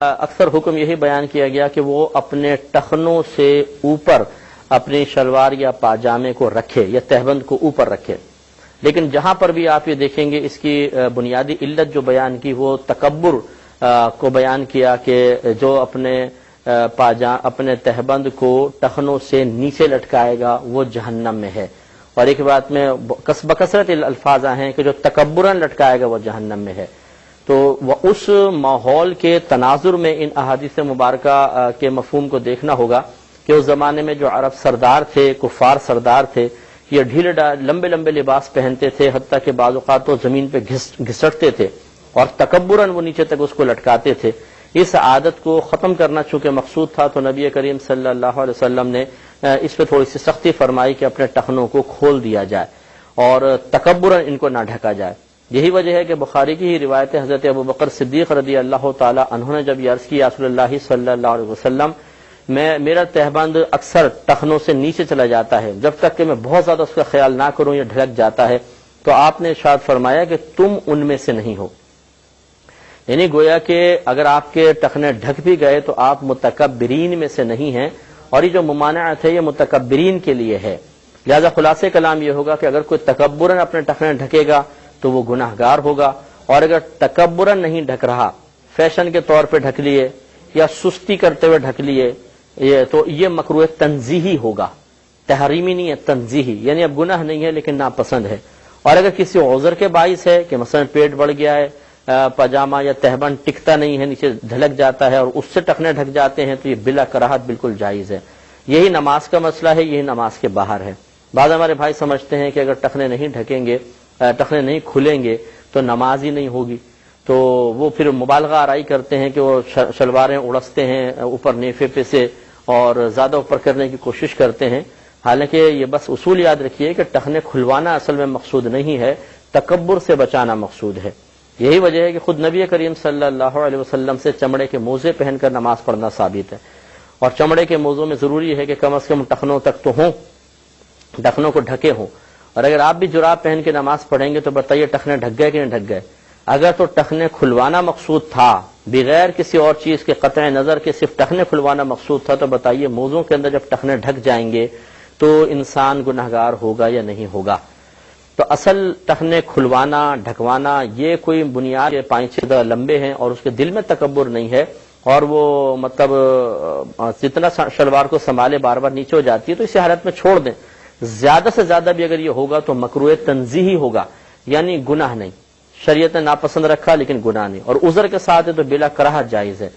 اکثر حکم یہی بیان کیا گیا کہ وہ اپنے ٹخنوں سے اوپر اپنی شلوار یا پاجامے کو رکھے یا تہبند کو اوپر رکھے، لیکن جہاں پر بھی آپ یہ دیکھیں گے اس کی بنیادی علت جو بیان کی وہ تکبر کو بیان کیا کہ جو اپنے تہبند کو ٹخنوں سے نیچے لٹکائے گا وہ جہنم میں ہے، اور ایک بات میں بکثرت الفاظ ہیں کہ جو تکبراً لٹکائے گا وہ جہنم میں ہے۔ تو وہ اس ماحول کے تناظر میں ان احادیث مبارکہ کے مفہوم کو دیکھنا ہوگا کہ اس زمانے میں جو عرب سردار تھے، کفار سردار تھے، یہ ڈھیلے لمبے لمبے لباس پہنتے تھے، حتیٰ کہ بعض اوقات تو زمین پہ گھسٹتے تھے اور تکبراً وہ نیچے تک اس کو لٹکاتے تھے۔ اس عادت کو ختم کرنا چونکہ مقصود تھا تو نبی کریم صلی اللہ علیہ وسلم نے اس پہ تھوڑی سی سختی فرمائی کہ اپنے ٹخنوں کو کھول دیا جائے اور تکبراً ان کو نہ ڈھکا جائے۔ یہی وجہ ہے کہ بخاری کی ہی روایت حضرت ابوبکر صدیق رضی اللہ تعالی عنہ نے جب یہ عرض کی رسول اللہ صلی اللہ علیہ وسلم میرا تہبند اکثر ٹخنوں سے نیچے چلا جاتا ہے، جب تک کہ میں بہت زیادہ اس کا خیال نہ کروں یہ ڈھلک جاتا ہے، تو آپ نے ارشاد فرمایا کہ تم ان میں سے نہیں ہو، یعنی گویا کہ اگر آپ کے ٹخنے ڈھک بھی گئے تو آپ متکبرین میں سے نہیں ہیں، اور یہ جو ممانعت ہے یہ متکبرین کے لیے ہے۔ لہذا خلاصے کلام یہ ہوگا کہ اگر کوئی تکبراً اپنے ٹخنے ڈھکے گا تو وہ گناہ گار ہوگا، اور اگر تکبراً نہیں ڈھک رہا، فیشن کے طور پہ ڈھک لیے یا سستی کرتے ہوئے ڈھک لیے، تو یہ مکروہ تنزیہی ہوگا، تحریمی نہیں ہے، تنزیہی، یعنی اب گناہ نہیں ہے لیکن ناپسند ہے۔ اور اگر کسی عذر کے باعث ہے کہ مثلا پیٹ بڑھ گیا ہے، پاجامہ یا تہبند ٹکتا نہیں ہے، نیچے ڈھلک جاتا ہے اور اس سے ٹخنے ڈھک جاتے ہیں، تو یہ بلا کراہت بالکل جائز ہے۔ یہی نماز کا مسئلہ ہے، یہی نماز کے باہر ہے۔ بعض ہمارے بھائی سمجھتے ہیں کہ اگر ٹخنے نہیں ڈھکیں گے، ٹخنے نہیں کھلیں گے تو نماز ہی نہیں ہوگی، تو وہ پھر مبالغہ آرائی کرتے ہیں کہ وہ شلواریں اڑستے ہیں اوپر نیفے پہ سے اور زیادہ اوپر کرنے کی کوشش کرتے ہیں۔ حالانکہ یہ بس اصول یاد رکھیے کہ ٹخنے کھلوانا اصل میں مقصود نہیں ہے، تکبر سے بچانا مقصود ہے۔ یہی وجہ ہے کہ خود نبی کریم صلی اللہ علیہ وسلم سے چمڑے کے موزے پہن کر نماز پڑھنا ثابت ہے، اور چمڑے کے موزوں میں ضروری ہے کہ کم از کم ٹخنوں تک تو ہوں، ٹخنوں کو ڈھکے ہوں۔ اور اگر آپ بھی جراب پہن کے نماز پڑھیں گے تو بتائیے ٹخنے ڈھک گئے کہ نہیں ڈھک گئے؟ اگر تو ٹخنے کھلوانا مقصود تھا بغیر کسی اور چیز کے قطع نظر کے صرف ٹخنے کھلوانا مقصود تھا، تو بتائیے موزوں کے اندر جب ٹخنے ڈھک جائیں گے تو انسان گنہگار ہوگا یا نہیں ہوگا؟ تو اصل ٹخنے کھلوانا ڈھکوانا یہ کوئی بنیاد کے 5-6 لمبے ہیں اور اس کے دل میں تکبر نہیں ہے، اور وہ مطلب جتنا شلوار کو سنبھالے بار بار نیچے ہو جاتی ہے تو اسی حالت میں چھوڑ دیں۔ زیادہ سے زیادہ بھی اگر یہ ہوگا تو مکروہ تنزیہی ہوگا، یعنی گناہ نہیں، شریعت نے ناپسند رکھا لیکن گناہ نہیں، اور عذر کے ساتھ ہے تو بلا کراہت جائز ہے۔